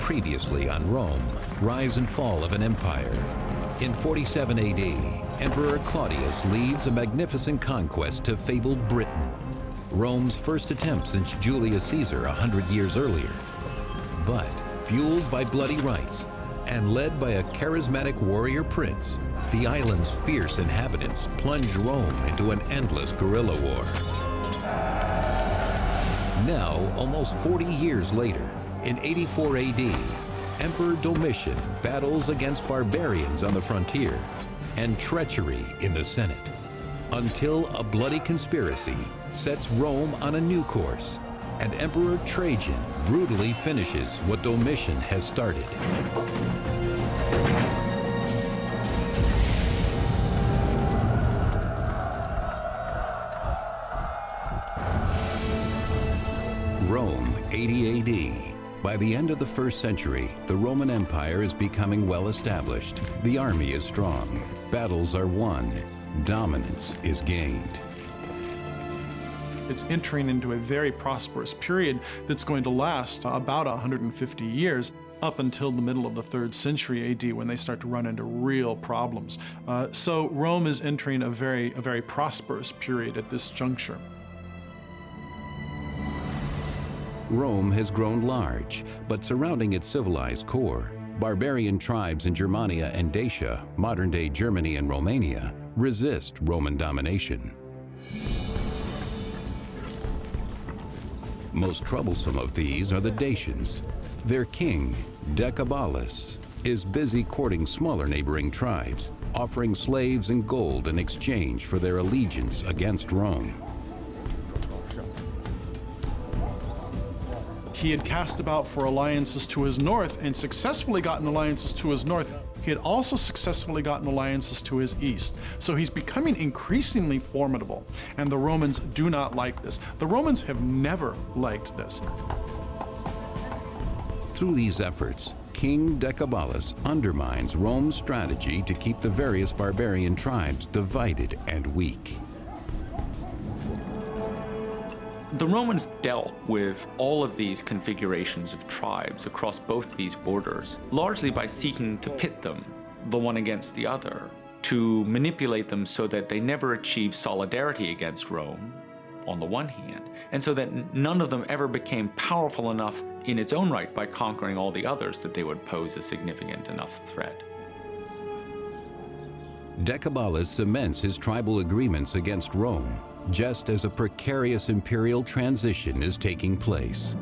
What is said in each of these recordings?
Previously on Rome, rise and fall of an empire. In 47 AD, Emperor Claudius leads a magnificent conquest to fabled Britain, Rome's first attempt since Julius Caesar 100 years earlier. But fueled by bloody rights and led by a charismatic warrior prince, the island's fierce inhabitants plunge Rome into an endless guerrilla war. Now, almost 40 years later, in 84 AD, Emperor Domitian battles against barbarians on the frontier and treachery in the Senate, until a bloody conspiracy sets Rome on a new course, and Emperor Trajan brutally finishes what Domitian has started. Rome, 80 AD. By the end of the 1st century, the Roman Empire is becoming well established. The army is strong. Battles are won. Dominance is gained. It's entering into a very prosperous period that's going to last about 150 years, up until the middle of the 3rd century AD, when they start to run into real problems. So Rome is entering a very prosperous period at this juncture. Rome has grown large, but surrounding its civilized core, barbarian tribes in Germania and Dacia, modern-day Germany and Romania, resist Roman domination. Most troublesome of these are the Dacians. Their king, Decebalus, is busy courting smaller neighboring tribes, offering slaves and gold in exchange for their allegiance against Rome. He had cast about for alliances to his north and successfully gotten alliances to his north. He had also successfully gotten alliances to his east. So he's becoming increasingly formidable, and the Romans do not like this. The Romans have never liked this. Through these efforts, King Decebalus undermines Rome's strategy to keep the various barbarian tribes divided and weak. The Romans dealt with all of these configurations of tribes across both these borders, largely by seeking to pit them, the one against the other, to manipulate them so that they never achieved solidarity against Rome, on the one hand, and so that none of them ever became powerful enough in its own right by conquering all the others that they would pose a significant enough threat. Decebalus cements his tribal agreements against Rome, just as a precarious imperial transition is taking place.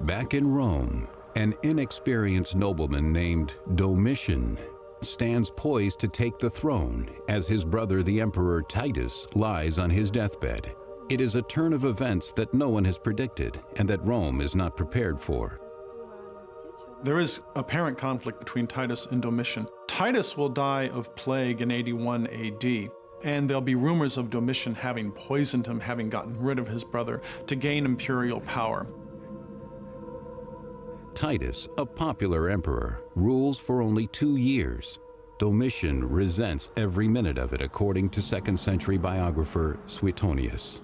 Back in Rome, an inexperienced nobleman named Domitian stands poised to take the throne as his brother, the Emperor Titus, lies on his deathbed. It is a turn of events that no one has predicted and that Rome is not prepared for. There is apparent conflict between Titus and Domitian. Titus will die of plague in 81 AD, and there'll be rumors of Domitian having poisoned him, having gotten rid of his brother to gain imperial power. Titus, a popular emperor, rules for only 2 years. Domitian resents every minute of it, according to 2nd century biographer Suetonius.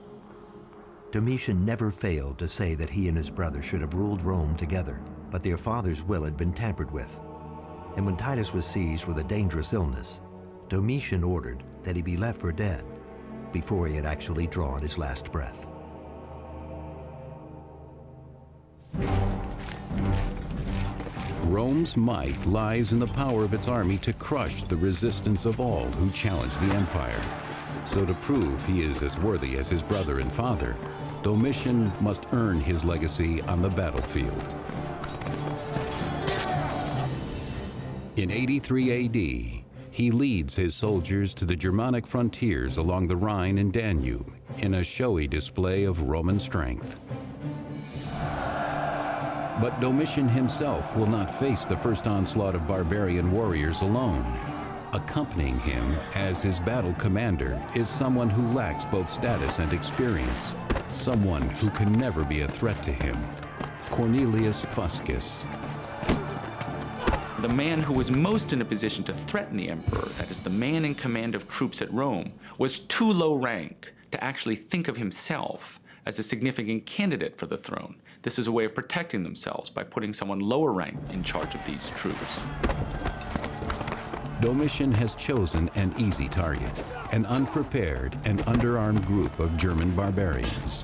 Domitian never failed to say that he and his brother should have ruled Rome together, but their father's will had been tampered with. And when Titus was seized with a dangerous illness, Domitian ordered that he be left for dead before he had actually drawn his last breath. Rome's might lies in the power of its army to crush the resistance of all who challenge the empire. So to prove he is as worthy as his brother and father, Domitian must earn his legacy on the battlefield. In 83 AD, he leads his soldiers to the Germanic frontiers along the Rhine and Danube in a showy display of Roman strength. But Domitian himself will not face the first onslaught of barbarian warriors alone. Accompanying him as his battle commander is someone who lacks both status and experience, someone who can never be a threat to him, Cornelius Fuscus. The man who was most in a position to threaten the emperor, that is, the man in command of troops at Rome, was too low rank to actually think of himself as a significant candidate for the throne. This is a way of protecting themselves by putting someone lower ranked in charge of these troops. Domitian has chosen an easy target, an unprepared and underarmed group of German barbarians.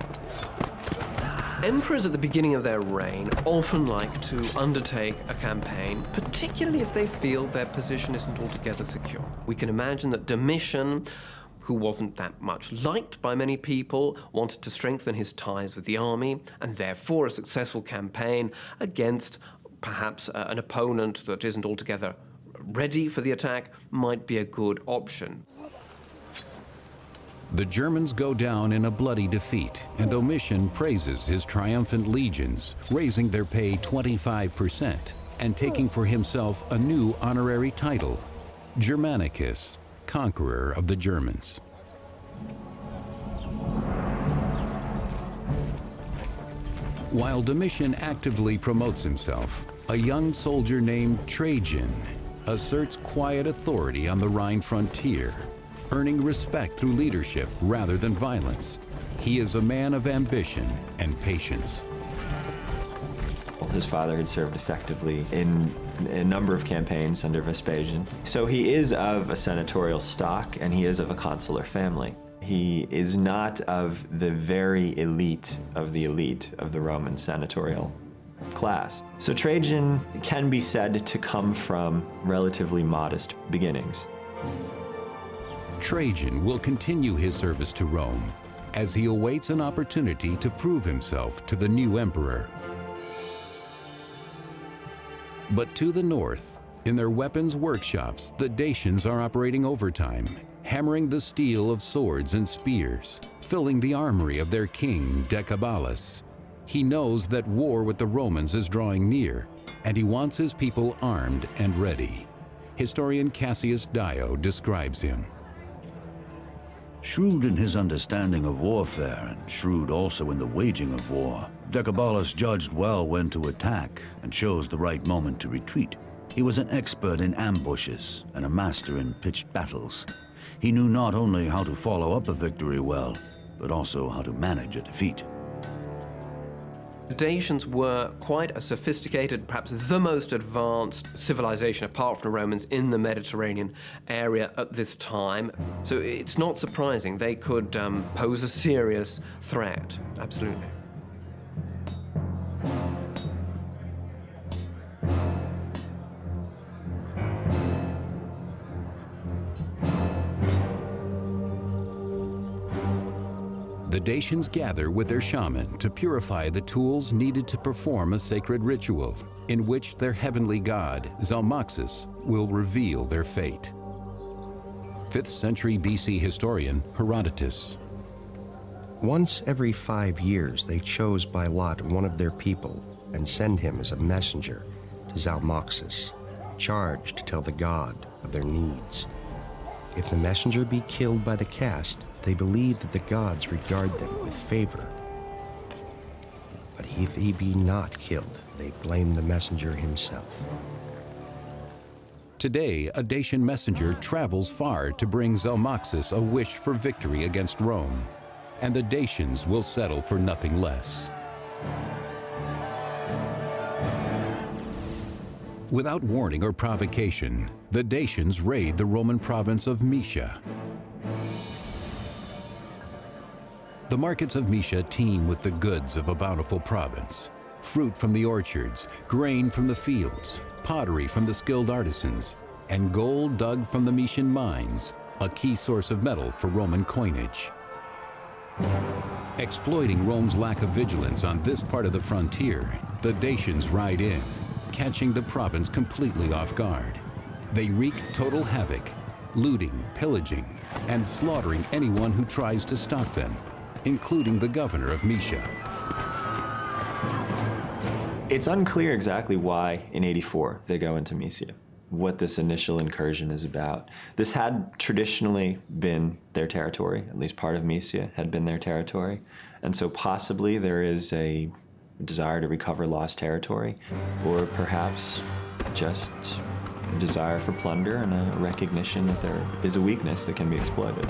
Emperors at the beginning of their reign often like to undertake a campaign, particularly if they feel their position isn't altogether secure. We can imagine that Domitian, who wasn't that much liked by many people, wanted to strengthen his ties with the army, and therefore a successful campaign against perhaps an opponent that isn't altogether ready for the attack might be a good option. The Germans go down in a bloody defeat, and Domitian praises his triumphant legions, raising their pay 25% and taking for himself a new honorary title, Germanicus, conqueror of the Germans. While Domitian actively promotes himself, a young soldier named Trajan asserts quiet authority on the Rhine frontier, earning respect through leadership rather than violence. He is a man of ambition and patience. His father had served effectively in a number of campaigns under Vespasian. So he is of a senatorial stock, and he is of a consular family. He is not of the very elite of the Roman senatorial class. So Trajan can be said to come from relatively modest beginnings. Trajan will continue his service to Rome as he awaits an opportunity to prove himself to the new emperor. But to the north, in their weapons workshops, the Dacians are operating overtime, hammering the steel of swords and spears, filling the armory of their king, Decebalus. He knows that war with the Romans is drawing near, and he wants his people armed and ready. Historian Cassius Dio describes him. Shrewd in his understanding of warfare, and shrewd also in the waging of war, Decebalus judged well when to attack and chose the right moment to retreat. He was an expert in ambushes and a master in pitched battles. He knew not only how to follow up a victory well, but also how to manage a defeat. The Dacians were quite a sophisticated, perhaps the most advanced civilization apart from the Romans in the Mediterranean area at this time. So it's not surprising they could pose a serious threat, absolutely. The Dacians gather with their shaman to purify the tools needed to perform a sacred ritual in which their heavenly god, Zalmoxis, will reveal their fate. 5th century BC historian Herodotus. Once every 5 years they chose by lot one of their people and send him as a messenger to Zalmoxis, charged to tell the god of their needs. If the messenger be killed by the cast, they believe that the gods regard them with favor. But if he be not killed, they blame the messenger himself. Today, a Dacian messenger travels far to bring Zalmoxis a wish for victory against Rome, and the Dacians will settle for nothing less. Without warning or provocation, the Dacians raid the Roman province of Moesia. The markets of Moesia teem with the goods of a bountiful province. Fruit from the orchards, grain from the fields, pottery from the skilled artisans, and gold dug from the Moesian mines, a key source of metal for Roman coinage. Exploiting Rome's lack of vigilance on this part of the frontier, the Dacians ride in, catching the province completely off guard. They wreak total havoc, looting, pillaging, and slaughtering anyone who tries to stop them, including the governor of Moesia. It's unclear exactly why in 84 they go into Moesia, what this initial incursion is about. This had traditionally been their territory, at least part of Moesia had been their territory, and so possibly there is a desire to recover lost territory, or perhaps just a desire for plunder and a recognition that there is a weakness that can be exploited.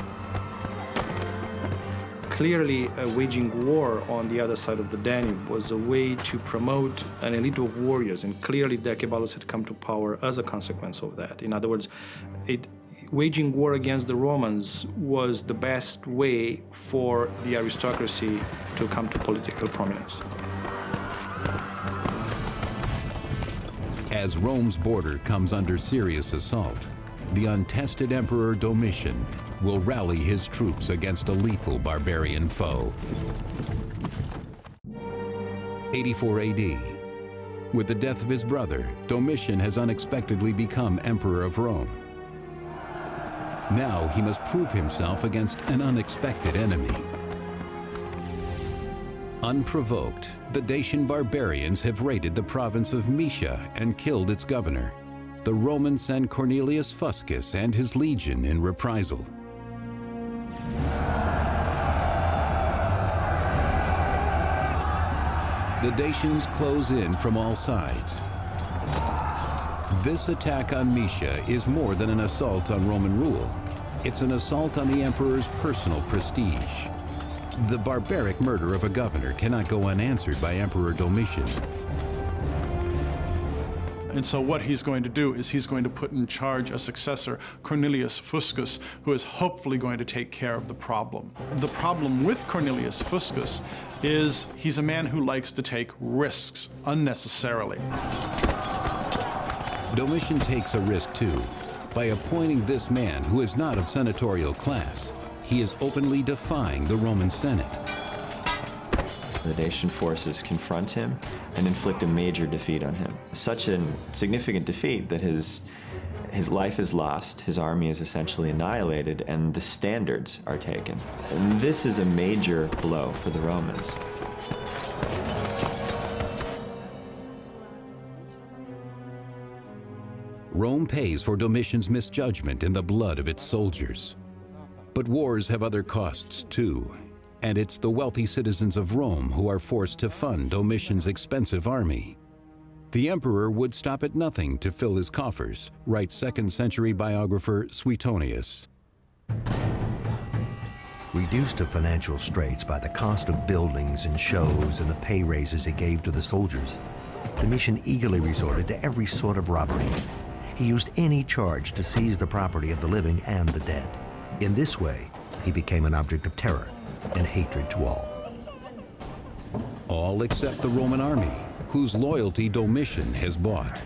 Clearly, waging war on the other side of the Danube was a way to promote an elite of warriors, and clearly Decebalus had come to power as a consequence of that. In other words, waging war against the Romans was the best way for the aristocracy to come to political prominence. As Rome's border comes under serious assault, the untested Emperor Domitian will rally his troops against a lethal barbarian foe. 84 AD. With the death of his brother, Domitian has unexpectedly become Emperor of Rome. Now he must prove himself against an unexpected enemy. Unprovoked, the Dacian barbarians have raided the province of Moesia and killed its governor. The Romans send Cornelius Fuscus and his legion in reprisal. The Dacians close in from all sides. This attack on Moesia is more than an assault on Roman rule. It's an assault on the emperor's personal prestige. The barbaric murder of a governor cannot go unanswered by Emperor Domitian. And so what he's going to do is he's going to put in charge a successor, Cornelius Fuscus, who is hopefully going to take care of the problem. The problem with Cornelius Fuscus is he's a man who likes to take risks unnecessarily. Domitian takes a risk too. By appointing this man who is not of senatorial class, he is openly defying the Roman Senate. The Dacian forces confront him and inflict a major defeat on him. Such a significant defeat that his life is lost, his army is essentially annihilated, and the standards are taken. And this is a major blow for the Romans. Rome pays for Domitian's misjudgment in the blood of its soldiers. But wars have other costs too, and it's the wealthy citizens of Rome who are forced to fund Domitian's expensive army. The emperor would stop at nothing to fill his coffers, writes 2nd century biographer Suetonius. Reduced to financial straits by the cost of buildings and shows and the pay raises he gave to the soldiers, Domitian eagerly resorted to every sort of robbery. He used any charge to seize the property of the living and the dead. In this way, he became an object of terror and hatred to all. All except the Roman army, whose loyalty Domitian has bought.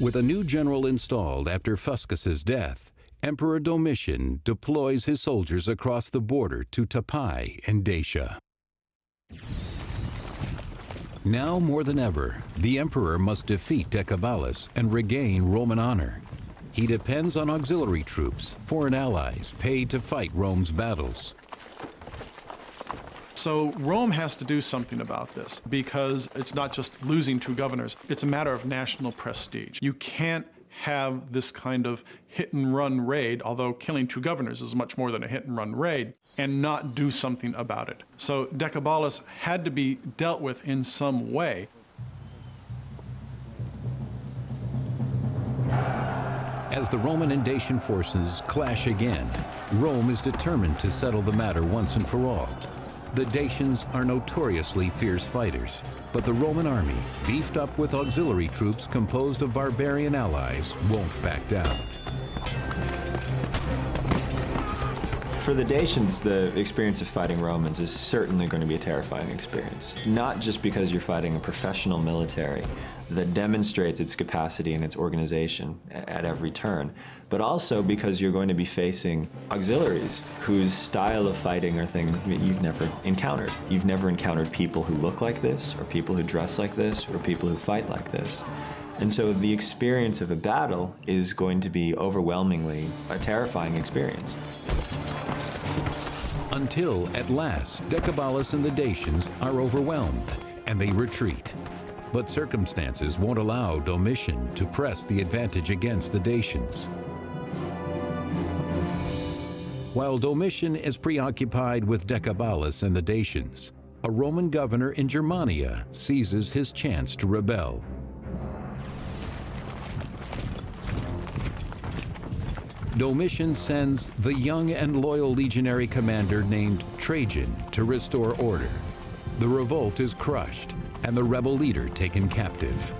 With a new general installed after Fuscus's death, Emperor Domitian deploys his soldiers across the border to Tapai in Dacia. Now more than ever, the emperor must defeat Decebalus and regain Roman honor. He depends on auxiliary troops, foreign allies, paid to fight Rome's battles. So Rome has to do something about this because it's not just losing 2 governors, it's a matter of national prestige. You can't have this kind of hit-and-run raid, although killing 2 governors is much more than a hit-and-run raid, and not do something about it. So Decebalus had to be dealt with in some way. As the Roman and Dacian forces clash again, Rome is determined to settle the matter once and for all. The Dacians are notoriously fierce fighters, but the Roman army, beefed up with auxiliary troops composed of barbarian allies, won't back down. For the Dacians, the experience of fighting Romans is certainly going to be a terrifying experience. Not just because you're fighting a professional military that demonstrates its capacity and its organization at every turn, but also because you're going to be facing auxiliaries whose style of fighting are things you've never encountered. You've never encountered people who look like this, or people who dress like this, or people who fight like this. And so the experience of a battle is going to be overwhelmingly a terrifying experience. Until, at last, Decebalus and the Dacians are overwhelmed, and they retreat. But circumstances won't allow Domitian to press the advantage against the Dacians. While Domitian is preoccupied with Decebalus and the Dacians, a Roman governor in Germania seizes his chance to rebel. Domitian sends the young and loyal legionary commander named Trajan to restore order. The revolt is crushed, and the rebel leader taken captive.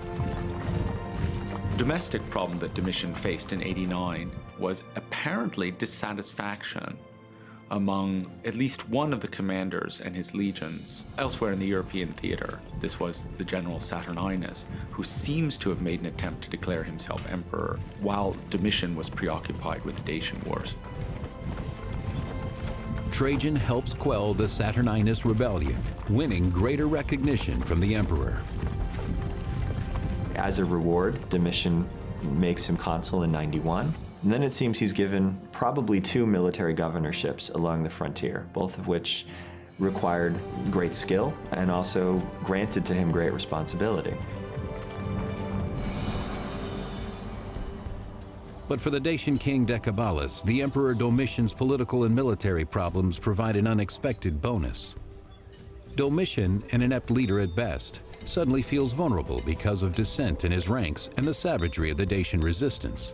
Domestic problem that Domitian faced in 89 was apparently dissatisfaction among at least one of the commanders and his legions elsewhere in the European theater. This was the general Saturninus, who seems to have made an attempt to declare himself emperor while Domitian was preoccupied with the Dacian Wars. Trajan helps quell the Saturninus rebellion, winning greater recognition from the emperor. As a reward, Domitian makes him consul in 91. And then it seems he's given probably 2 military governorships along the frontier, both of which required great skill and also granted to him great responsibility. But for the Dacian king Decebalus, the Emperor Domitian's political and military problems provide an unexpected bonus. Domitian, an inept leader at best, suddenly feels vulnerable because of dissent in his ranks and the savagery of the Dacian resistance.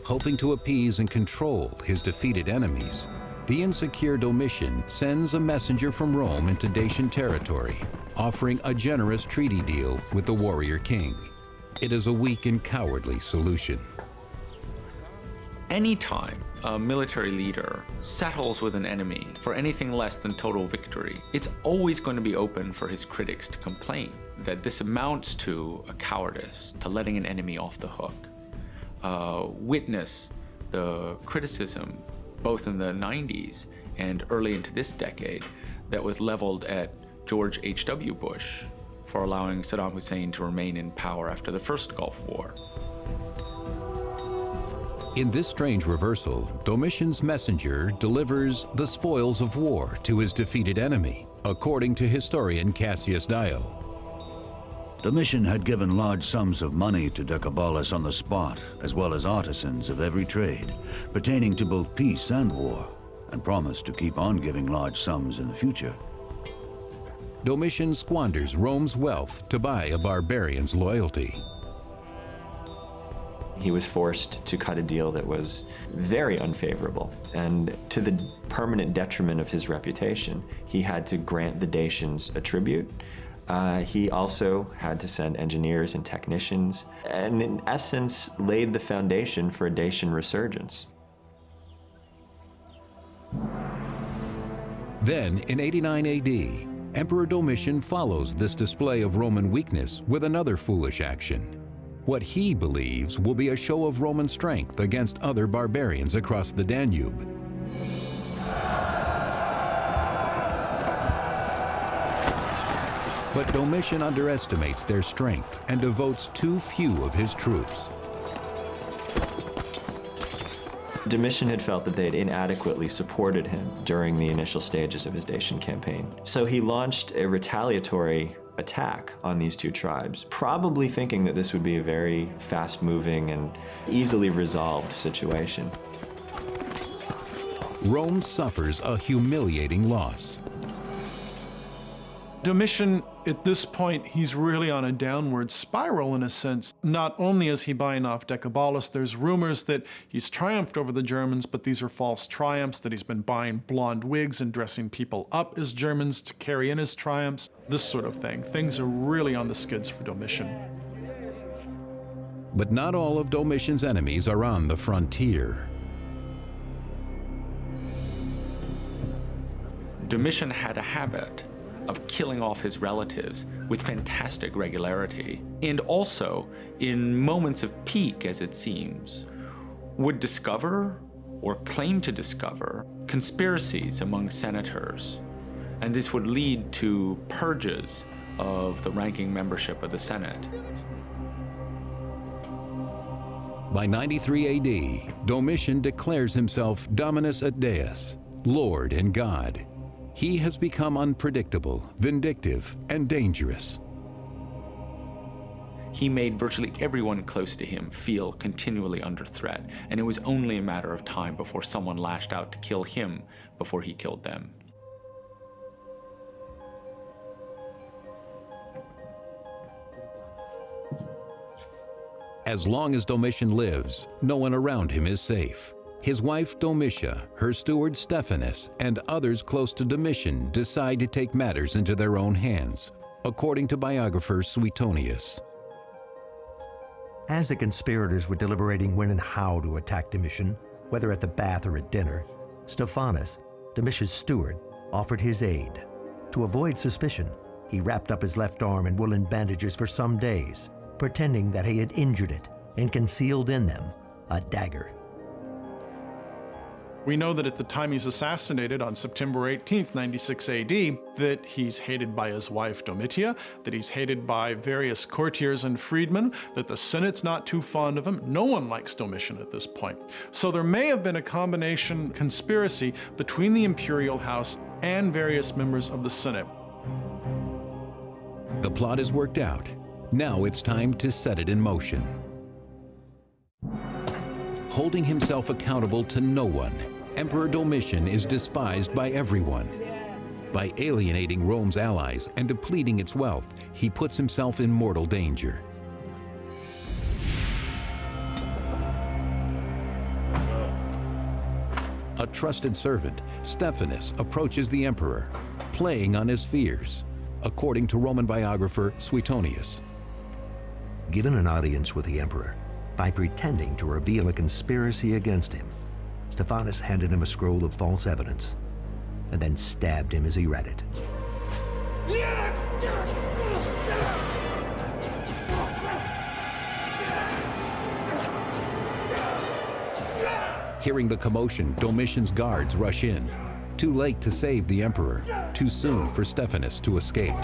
Hoping to appease and control his defeated enemies, the insecure Domitian sends a messenger from Rome into Dacian territory, offering a generous treaty deal with the warrior king. It is a weak and cowardly solution. Anytime a military leader settles with an enemy for anything less than total victory, it's always going to be open for his critics to complain that this amounts to a cowardice, to letting an enemy off the hook. Witness the criticism, both in the 90s and early into this decade, that was leveled at George H.W. Bush for allowing Saddam Hussein to remain in power after the first Gulf War. In this strange reversal, Domitian's messenger delivers the spoils of war to his defeated enemy, according to historian Cassius Dio. Domitian had given large sums of money to Decebalus on the spot, as well as artisans of every trade, pertaining to both peace and war, and promised to keep on giving large sums in the future. Domitian squanders Rome's wealth to buy a barbarian's loyalty. He was forced to cut a deal that was very unfavorable, and to the permanent detriment of his reputation, he had to grant the Dacians a tribute. He also had to send engineers and technicians, and in essence laid the foundation for a Dacian resurgence. Then, in 89 AD, Emperor Domitian follows this display of Roman weakness with another foolish action. What he believes will be a show of Roman strength against other barbarians across the Danube. But Domitian underestimates their strength and devotes too few of his troops. Domitian had felt that they had inadequately supported him during the initial stages of his Dacian campaign. So he launched a retaliatory attack on these 2 tribes, probably thinking that this would be a very fast-moving and easily resolved situation. Rome suffers a humiliating loss. Domitian, at this point, he's really on a downward spiral in a sense. Not only is he buying off Decebalus, there's rumors that he's triumphed over the Germans, but these are false triumphs, that he's been buying blonde wigs and dressing people up as Germans to carry in his triumphs, this sort of thing. Things are really on the skids for Domitian. But not all of Domitian's enemies are on the frontier. Domitian had a habit of killing off his relatives with fantastic regularity, and also, in moments of peak, as it seems, would discover, or claim to discover, conspiracies among senators. And this would lead to purges of the ranking membership of the Senate. By 93 AD, Domitian declares himself Dominus et Deus, Lord and God. He has become unpredictable, vindictive, and dangerous. He made virtually everyone close to him feel continually under threat, and it was only a matter of time before someone lashed out to kill him before he killed them. As long as Domitian lives, no one around him is safe. His wife Domitia, her steward Stephanus, and others close to Domitian decide to take matters into their own hands, according to biographer Suetonius. As the conspirators were deliberating when and how to attack Domitian, whether at the bath or at dinner, Stephanus, Domitian's steward, offered his aid. To avoid suspicion, he wrapped up his left arm in woolen bandages for some days, pretending that he had injured it and concealed in them a dagger. We know that at the time he's assassinated on September 18th, 96 AD, that he's hated by his wife Domitia, that he's hated by various courtiers and freedmen, that the Senate's not too fond of him. No one likes Domitian at this point. So there may have been a combination conspiracy between the imperial house and various members of the Senate. The plot is worked out. Now it's time to set it in motion. Holding himself accountable to no one, Emperor Domitian is despised by everyone. By alienating Rome's allies and depleting its wealth, he puts himself in mortal danger. A trusted servant, Stephanus, approaches the emperor, playing on his fears, according to Roman biographer Suetonius. Given an audience with the emperor, by pretending to reveal a conspiracy against him, Stephanus handed him a scroll of false evidence and then stabbed him as he read it. Hearing the commotion, Domitian's guards rush in. Too late to save the emperor, too soon for Stephanus to escape.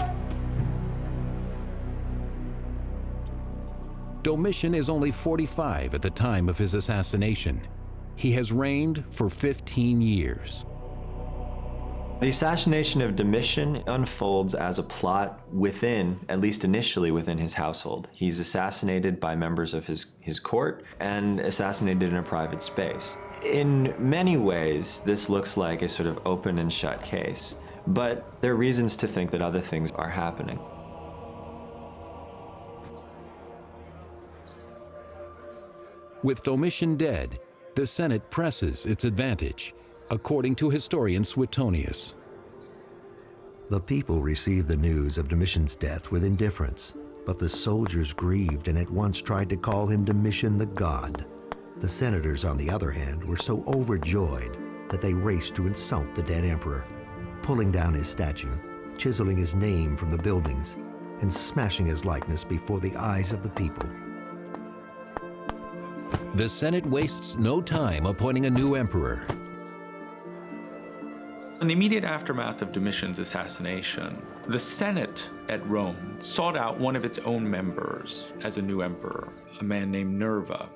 Domitian is only 45 at the time of his assassination. He has reigned for 15 years. The assassination of Domitian unfolds as a plot within, at least initially within his household. He's assassinated by members of his court and assassinated in a private space. In many ways, this looks like a sort of open and shut case, but there are reasons to think that other things are happening. With Domitian dead, the Senate presses its advantage, according to historian Suetonius. The people received the news of Domitian's death with indifference, but the soldiers grieved and at once tried to call him Domitian the God. The senators, on the other hand, were so overjoyed that they raced to insult the dead emperor, pulling down his statue, chiseling his name from the buildings, and smashing his likeness before the eyes of the people. The Senate wastes no time appointing a new emperor. In the immediate aftermath of Domitian's assassination, the Senate at Rome sought out one of its own members as a new emperor, a man named Nerva,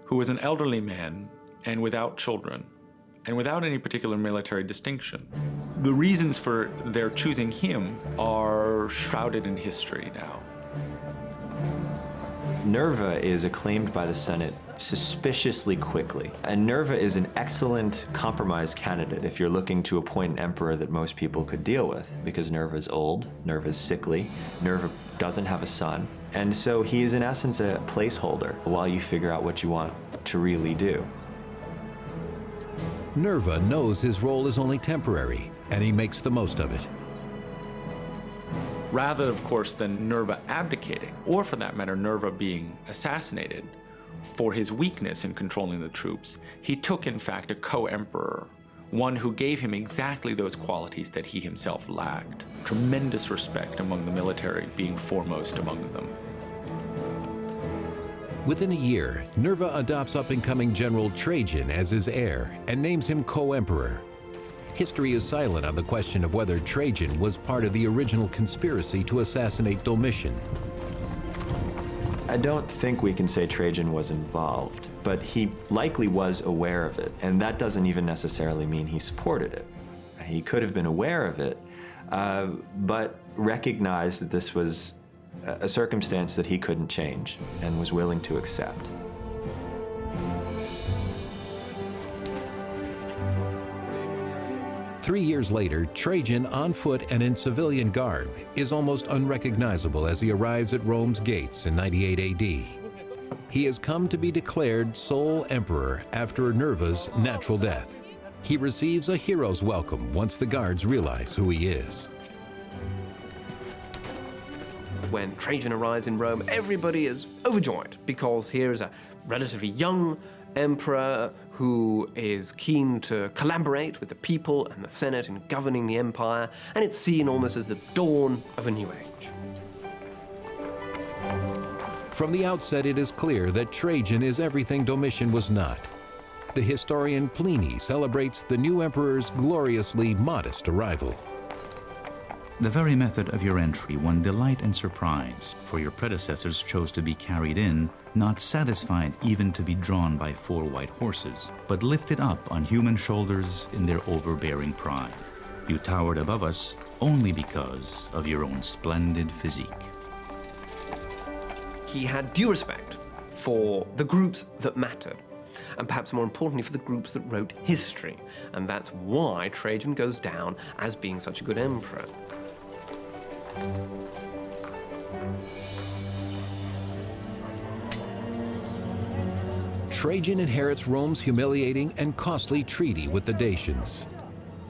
who was an elderly man and without children, and without any particular military distinction. The reasons for their choosing him are shrouded in history now. Nerva is acclaimed by the Senate suspiciously quickly. And Nerva is an excellent compromise candidate if you're looking to appoint an emperor that most people could deal with, because Nerva's old, Nerva's sickly, Nerva doesn't have a son. And so he is in essence a placeholder while you figure out what you want to really do. Nerva knows his role is only temporary, and he makes the most of it. Rather, of course, than Nerva abdicating, or for that matter, Nerva being assassinated for his weakness in controlling the troops, he took, in fact, a co-emperor, one who gave him exactly those qualities that he himself lacked. Tremendous respect among the military, being foremost among them. Within a year, Nerva adopts up-and-coming General Trajan as his heir and names him co-emperor. History is silent on the question of whether Trajan was part of the original conspiracy to assassinate Domitian. I don't think we can say Trajan was involved, but he likely was aware of it, and that doesn't even necessarily mean he supported it. He could have been aware of it, but recognized that this was a circumstance that he couldn't change and was willing to accept. Three years later, Trajan, on foot and in civilian garb, is almost unrecognizable as he arrives at Rome's gates in 98 AD. he has come to be declared sole emperor after Nerva's natural death. He receives a hero's welcome once the guards realize who he is. When Trajan arrives in Rome, everybody is overjoyed because here's a relatively young emperor who is keen to collaborate with the people and the Senate in governing the empire, and it's seen almost as the dawn of a new age. From the outset, it is clear that Trajan is everything Domitian was not. The historian Pliny celebrates the new emperor's gloriously modest arrival. The very method of your entry won delight and surprise, for your predecessors chose to be carried in, not satisfied even to be drawn by 4 white horses, but lifted up on human shoulders in their overbearing pride. You towered above us only because of your own splendid physique. He had due respect for the groups that mattered, and perhaps more importantly for the groups that wrote history, and that's why Trajan goes down as being such a good emperor. Trajan inherits Rome's humiliating and costly treaty with the Dacians.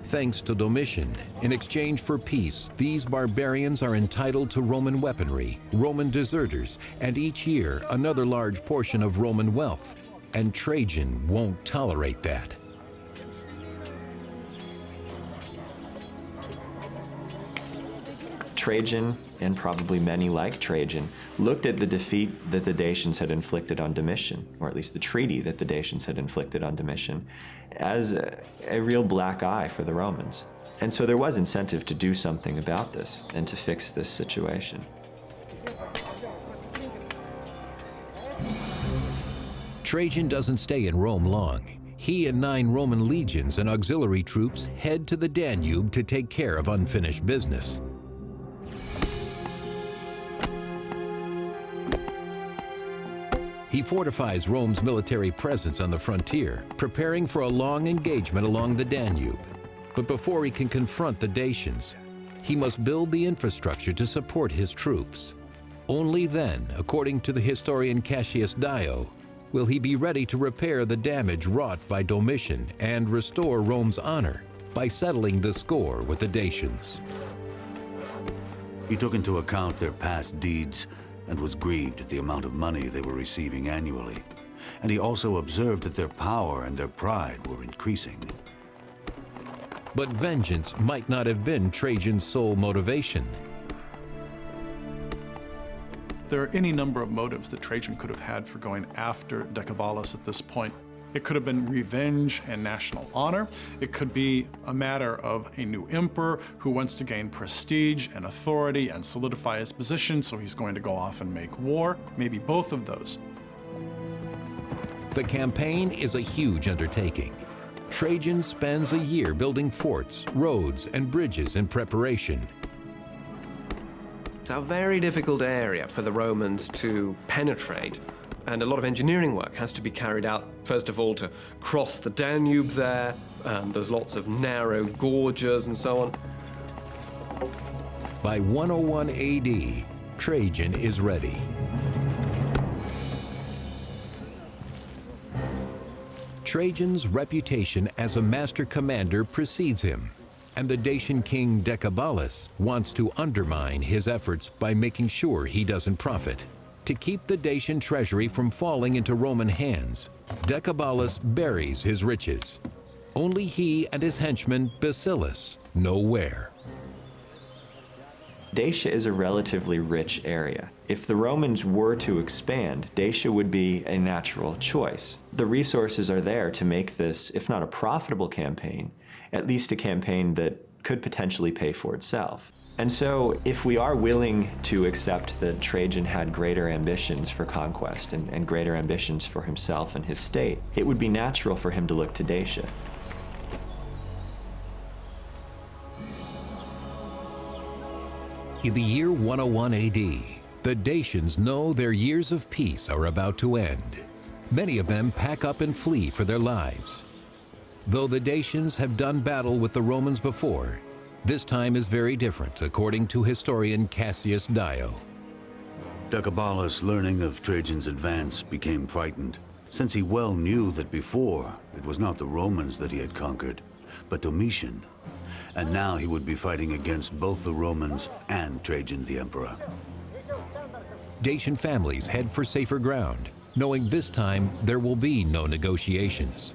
Thanks to Domitian, in exchange for peace, these barbarians are entitled to Roman weaponry, Roman deserters, and each year another large portion of Roman wealth. And Trajan won't tolerate that. Trajan, and probably many like Trajan, looked at the defeat that the Dacians had inflicted on Domitian, or at least the treaty that the Dacians had inflicted on Domitian, as a real black eye for the Romans. And so there was incentive to do something about this and to fix this situation. Trajan doesn't stay in Rome long. He and 9 Roman legions and auxiliary troops head to the Danube to take care of unfinished business. He fortifies Rome's military presence on the frontier, preparing for a long engagement along the Danube. But before he can confront the Dacians, he must build the infrastructure to support his troops. Only then, according to the historian Cassius Dio, will he be ready to repair the damage wrought by Domitian and restore Rome's honor by settling the score with the Dacians. He took into account their past deeds and was grieved at the amount of money they were receiving annually. And he also observed that their power and their pride were increasing. But vengeance might not have been Trajan's sole motivation. There are any number of motives that Trajan could have had for going after Decebalus at this point. It could have been revenge and national honor. It could be a matter of a new emperor who wants to gain prestige and authority and solidify his position, so he's going to go off and make war. Maybe both of those. The campaign is a huge undertaking. Trajan spends a year building forts, roads, and bridges in preparation. It's a very difficult area for the Romans to penetrate, and a lot of engineering work has to be carried out, first of all, to cross the Danube there. There's lots of narrow gorges and so on. By 101 AD, Trajan is ready. Trajan's reputation as a master commander precedes him, and the Dacian king Decebalus wants to undermine his efforts by making sure he doesn't profit. To keep the Dacian treasury from falling into Roman hands, Decebalus buries his riches. Only he and his henchman Basilis know where. Dacia is a relatively rich area. If the Romans were to expand, Dacia would be a natural choice. The resources are there to make this, if not a profitable campaign, at least a campaign that could potentially pay for itself. And so, if we are willing to accept that Trajan had greater ambitions for conquest and greater ambitions for himself and his state, it would be natural for him to look to Dacia. In the year 101 AD, the Dacians know their years of peace are about to end. Many of them pack up and flee for their lives. Though the Dacians have done battle with the Romans before, this time is very different, according to historian Cassius Dio. Decebalus, learning of Trajan's advance, became frightened, since he well knew that before it was not the Romans that he had conquered, but Domitian. And now he would be fighting against both the Romans and Trajan the Emperor. Dacian families head for safer ground, knowing this time there will be no negotiations.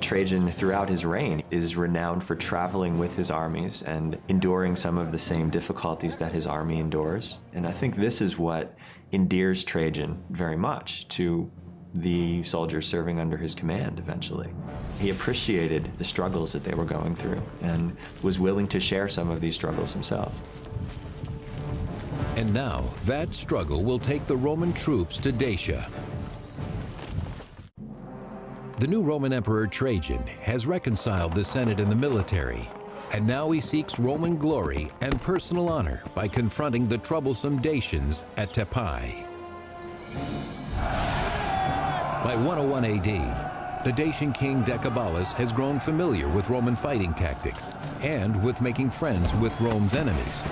Trajan, throughout his reign, is renowned for traveling with his armies and enduring some of the same difficulties that his army endures. And I think this is what endears Trajan very much to the soldiers serving under his command eventually. He appreciated the struggles that they were going through and was willing to share some of these struggles himself. And now, that struggle will take the Roman troops to Dacia. The new Roman Emperor Trajan has reconciled the Senate and the military, and now he seeks Roman glory and personal honor by confronting the troublesome Dacians at Tepai. By 101 AD, the Dacian king Decebalus has grown familiar with Roman fighting tactics and with making friends with Rome's enemies.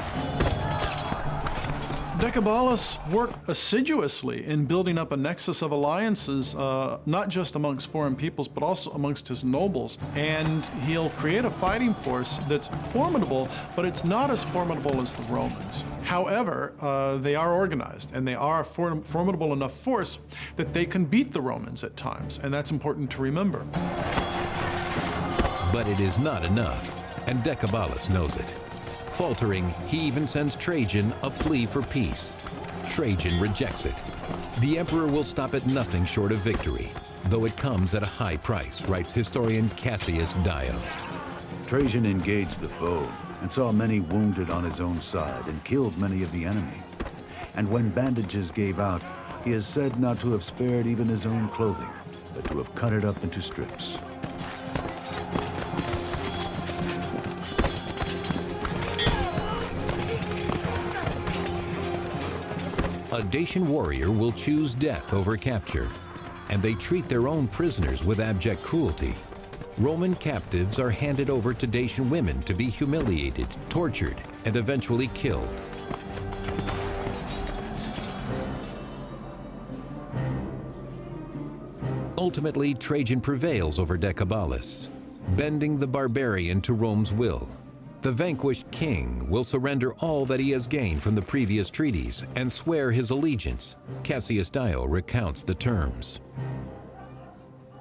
Decebalus worked assiduously in building up a nexus of alliances, not just amongst foreign peoples, but also amongst his nobles. And he'll create a fighting force that's formidable, but it's not as formidable as the Romans. However, they are organized, and they are a formidable enough force that they can beat the Romans at times, and that's important to remember. But it is not enough, and Decebalus knows it. Faltering, he even sends Trajan a plea for peace. Trajan rejects it. The emperor will stop at nothing short of victory, though it comes at a high price, writes historian Cassius Dio. Trajan engaged the foe and saw many wounded on his own side and killed many of the enemy. And when bandages gave out, he is said not to have spared even his own clothing, but to have cut it up into strips. A Dacian warrior will choose death over capture, and they treat their own prisoners with abject cruelty. Roman captives are handed over to Dacian women to be humiliated, tortured, and eventually killed. Ultimately, Trajan prevails over Decebalus, bending the barbarian to Rome's will. The vanquished king will surrender all that he has gained from the previous treaties and swear his allegiance. Cassius Dio recounts the terms.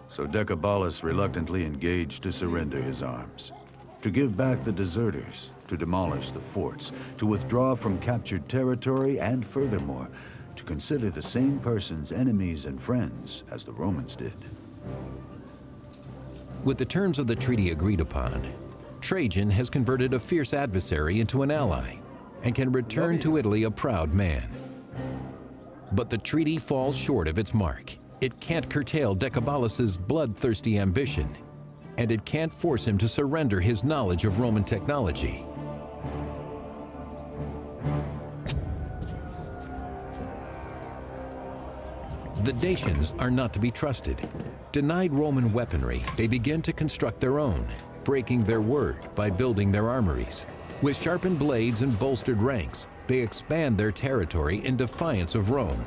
So Decebalus reluctantly engaged to surrender his arms, to give back the deserters, to demolish the forts, to withdraw from captured territory, and furthermore, to consider the same persons enemies and friends as the Romans did. With the terms of the treaty agreed upon, Trajan has converted a fierce adversary into an ally and can return to Italy a proud man. But the treaty falls short of its mark. It can't curtail Decebalus's bloodthirsty ambition, and it can't force him to surrender his knowledge of Roman technology. The Dacians are not to be trusted. Denied Roman weaponry, they begin to construct their own, breaking their word by building their armories. With sharpened blades and bolstered ranks, they expand their territory in defiance of Rome.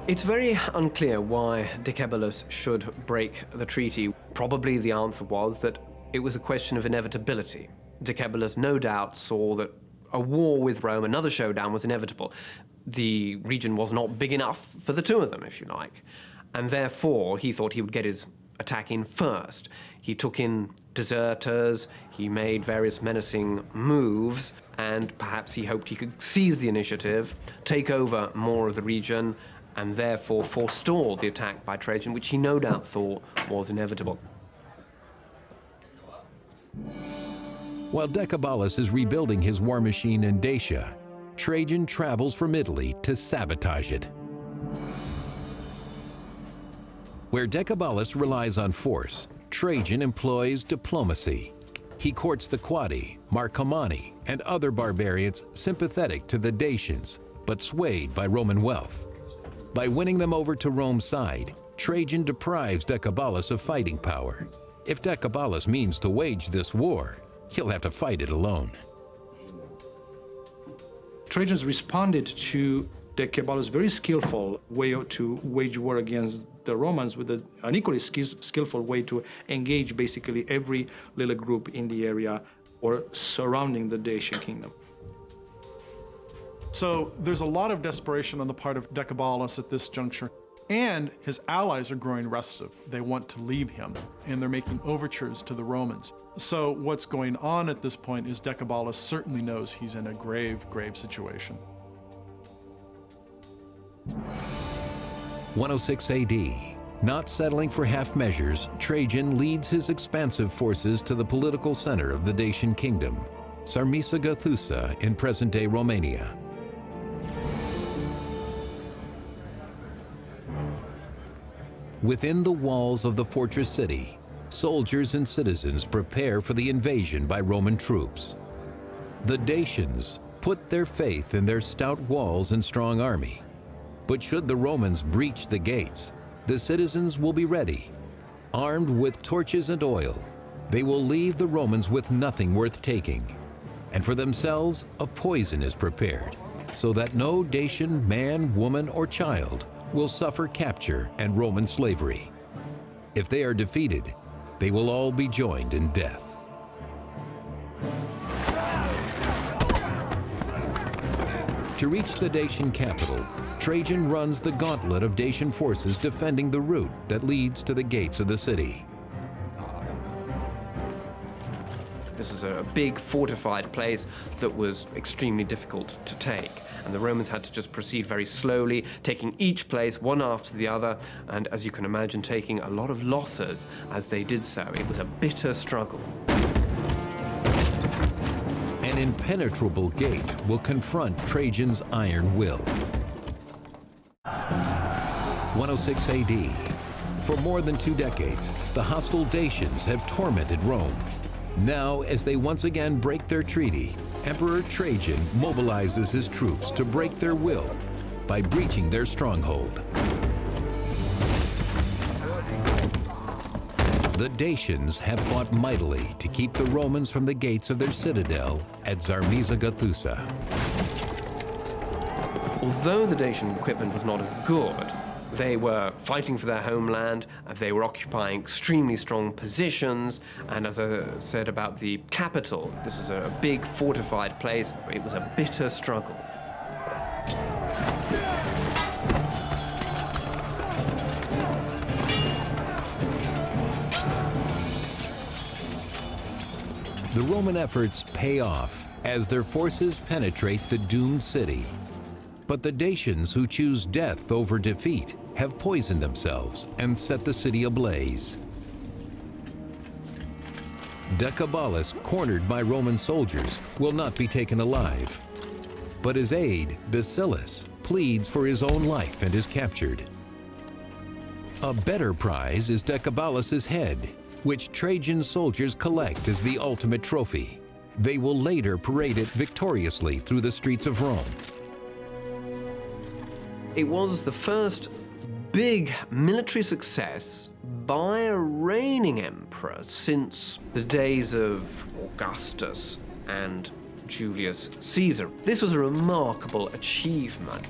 It's very unclear why Decebalus should break the treaty. Probably the answer was that it was a question of inevitability. Decebalus no doubt saw that a war with Rome, another showdown, was inevitable. The region was not big enough for the two of them, if you like. And therefore, he thought he would get his attack in first. He took in deserters, he made various menacing moves, and perhaps he hoped he could seize the initiative, take over more of the region, and therefore forestall the attack by Trajan, which he no doubt thought was inevitable. While Decebalus is rebuilding his war machine in Dacia, Trajan travels from Italy to sabotage it. Where Decebalus relies on force, Trajan employs diplomacy. He courts the Quadi, Marcomanni, and other barbarians sympathetic to the Dacians, but swayed by Roman wealth. By winning them over to Rome's side, Trajan deprives Decebalus of fighting power. If Decebalus means to wage this war, he'll have to fight it alone. Trojans responded to Decebalus' very skillful way to wage war against the Romans with an equally skillful way to engage basically every little group in the area or surrounding the Dacian kingdom. So there's a lot of desperation on the part of Decebalus at this juncture, and his allies are growing restive. They want to leave him, and they're making overtures to the Romans. So what's going on at this point is Decebalus certainly knows he's in a grave, grave situation. 106 AD. Not settling for half measures, Trajan leads his expansive forces to the political center of the Dacian kingdom, Sarmisagathusa in present-day Romania. Within the walls of the fortress city, soldiers and citizens prepare for the invasion by Roman troops. The Dacians put their faith in their stout walls and strong army. But should the Romans breach the gates, the citizens will be ready. Armed with torches and oil, they will leave the Romans with nothing worth taking. And for themselves, a poison is prepared, so that no Dacian man, woman, or child will suffer capture and Roman slavery. If they are defeated, they will all be joined in death. To reach the Dacian capital, Trajan runs the gauntlet of Dacian forces defending the route that leads to the gates of the city. This is a big fortified place that was extremely difficult to take. And the Romans had to just proceed very slowly, taking each place one after the other, and as you can imagine, taking a lot of losses as they did so. It was a bitter struggle. An impenetrable gate will confront Trajan's iron will. 106 AD. For more than 2 decades, the hostile Dacians have tormented Rome. Now, as they once again break their treaty, Emperor Trajan mobilizes his troops to break their will by breaching their stronghold. The Dacians have fought mightily to keep the Romans from the gates of their citadel at Sarmisagathusa. Although the Dacian equipment was not as good, they were fighting for their homeland, they were occupying extremely strong positions, and as I said about the capital, this is a big fortified place. It was a bitter struggle. The Roman efforts pay off as their forces penetrate the doomed city. But the Dacians who choose death over defeat have poisoned themselves and set the city ablaze. Decebalus, cornered by Roman soldiers, will not be taken alive. But his aide, Basilis, pleads for his own life and is captured. A better prize is Decebalus's head, which Trajan soldiers collect as the ultimate trophy. They will later parade it victoriously through the streets of Rome. It was the first big military success by a reigning emperor since the days of Augustus and Julius Caesar. This was a remarkable achievement.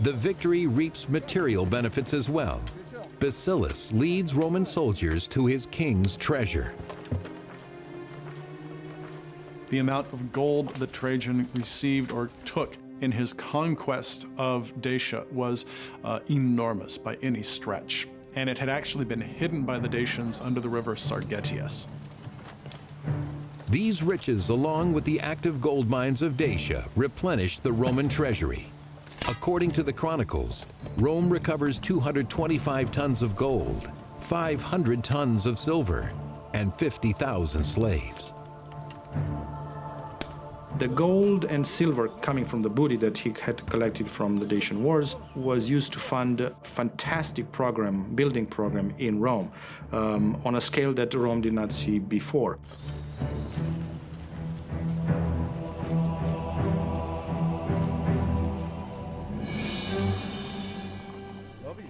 The victory reaps material benefits as well. Basilis leads Roman soldiers to his king's treasure. The amount of gold that Trajan received or took in his conquest of Dacia was enormous by any stretch, and it had actually been hidden by the Dacians under the river Sargetius. These riches, along with the active gold mines of Dacia, replenished the Roman treasury. According to the Chronicles, Rome recovers 225 tons of gold, 500 tons of silver, and 50,000 slaves. The gold and silver coming from the booty that he had collected from the Dacian wars was used to fund a fantastic building program in Rome, on a scale that Rome did not see before.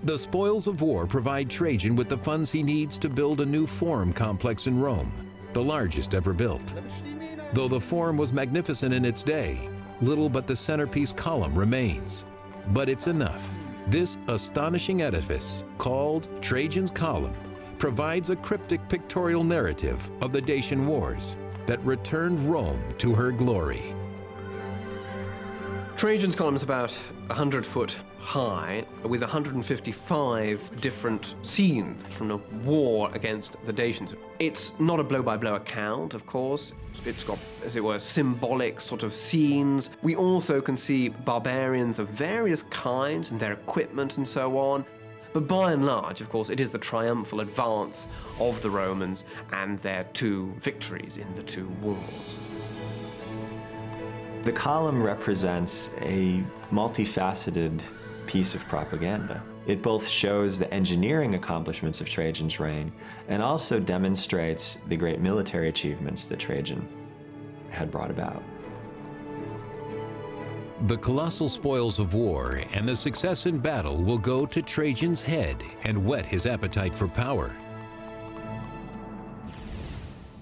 The spoils of war provide Trajan with the funds he needs to build a new forum complex in Rome, the largest ever built. Though the forum was magnificent in its day, little but the centerpiece column remains. But it's enough. This astonishing edifice, called Trajan's Column, provides a cryptic pictorial narrative of the Dacian Wars that returned Rome to her glory. Trajan's Column is about 100 foot high, with 155 different scenes from a war against the Dacians. It's not a blow-by-blow account, of course. It's got, as it were, symbolic sort of scenes. We also can see barbarians of various kinds and their equipment and so on. But by and large, of course, it is the triumphal advance of the Romans and their two victories in the two wars. The column represents a multifaceted piece of propaganda. It both shows the engineering accomplishments of Trajan's reign and also demonstrates the great military achievements that Trajan had brought about. The colossal spoils of war and the success in battle will go to Trajan's head and whet his appetite for power.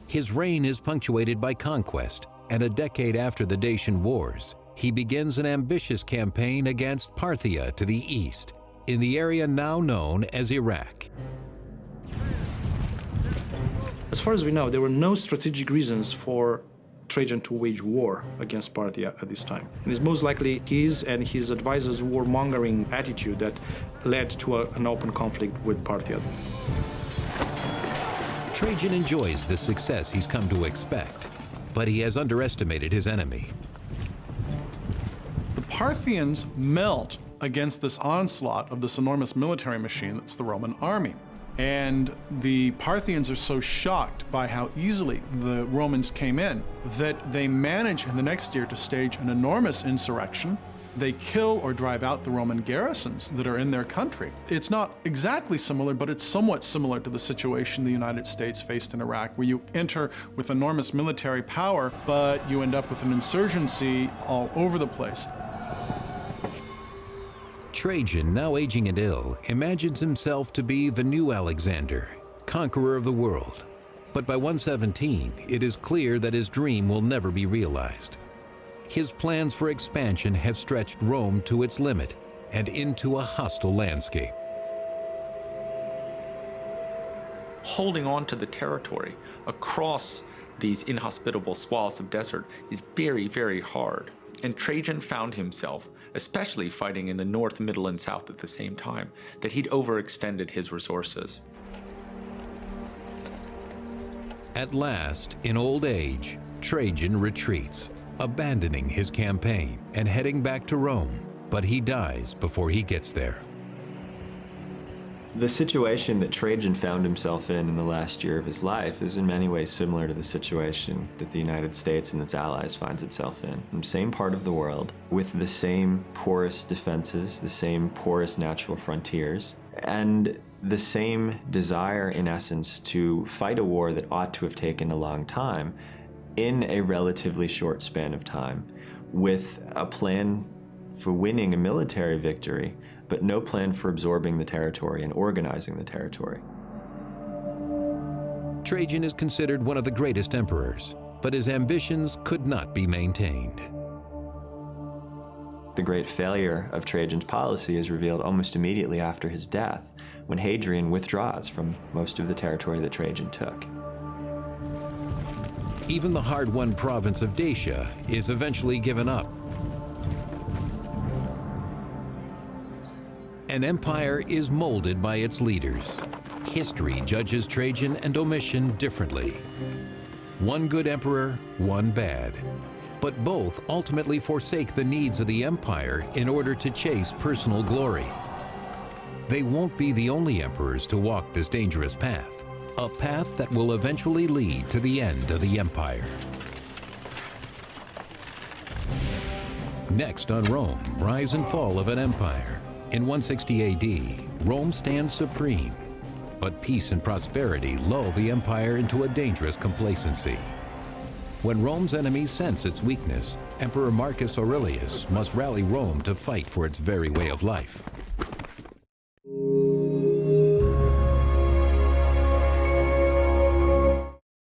His reign is punctuated by conquest, and a decade after the Dacian Wars, he begins an ambitious campaign against Parthia to the east, in the area now known as Iraq. As far as we know, there were no strategic reasons for Trajan to wage war against Parthia at this time. And it's most likely his and his advisors' warmongering attitude that led to an open conflict with Parthia. Trajan enjoys the success he's come to expect, but he has underestimated his enemy. The Parthians melt against this onslaught of this enormous military machine that's the Roman army. And the Parthians are so shocked by how easily the Romans came in that they manage in the next year to stage an enormous insurrection. They kill or drive out the Roman garrisons that are in their country. It's not exactly similar, but it's somewhat similar to the situation the United States faced in Iraq, where you enter with enormous military power, but you end up with an insurgency all over the place. Trajan, now aging and ill, imagines himself to be the new Alexander, conqueror of the world. But by 117, it is clear that his dream will never be realized. His plans for expansion have stretched Rome to its limit and into a hostile landscape. Holding on to the territory across these inhospitable swaths of desert is very, very hard. And Trajan found himself, especially fighting in the north, middle, and south at the same time, that he'd overextended his resources. At last, in old age, Trajan retreats, abandoning his campaign and heading back to Rome, but he dies before he gets there. The situation that Trajan found himself in the last year of his life is in many ways similar to the situation that the United States and its allies finds itself in the same part of the world, with the same porous defenses, the same porous natural frontiers, and the same desire, in essence, to fight a war that ought to have taken a long time in a relatively short span of time, with a plan for winning a military victory, but no plan for absorbing the territory and organizing the territory. Trajan is considered one of the greatest emperors, but his ambitions could not be maintained. The great failure of Trajan's policy is revealed almost immediately after his death, when Hadrian withdraws from most of the territory that Trajan took. Even the hard-won province of Dacia is eventually given up. An empire is molded by its leaders. History judges Trajan and Domitian differently. One good emperor, one bad. But both ultimately forsake the needs of the empire in order to chase personal glory. They won't be the only emperors to walk this dangerous path, a path that will eventually lead to the end of the empire. Next on Rome, Rise and Fall of an Empire. In 160 AD, Rome stands supreme, but peace and prosperity lull the empire into a dangerous complacency. When Rome's enemies sense its weakness, Emperor Marcus Aurelius must rally Rome to fight for its very way of life.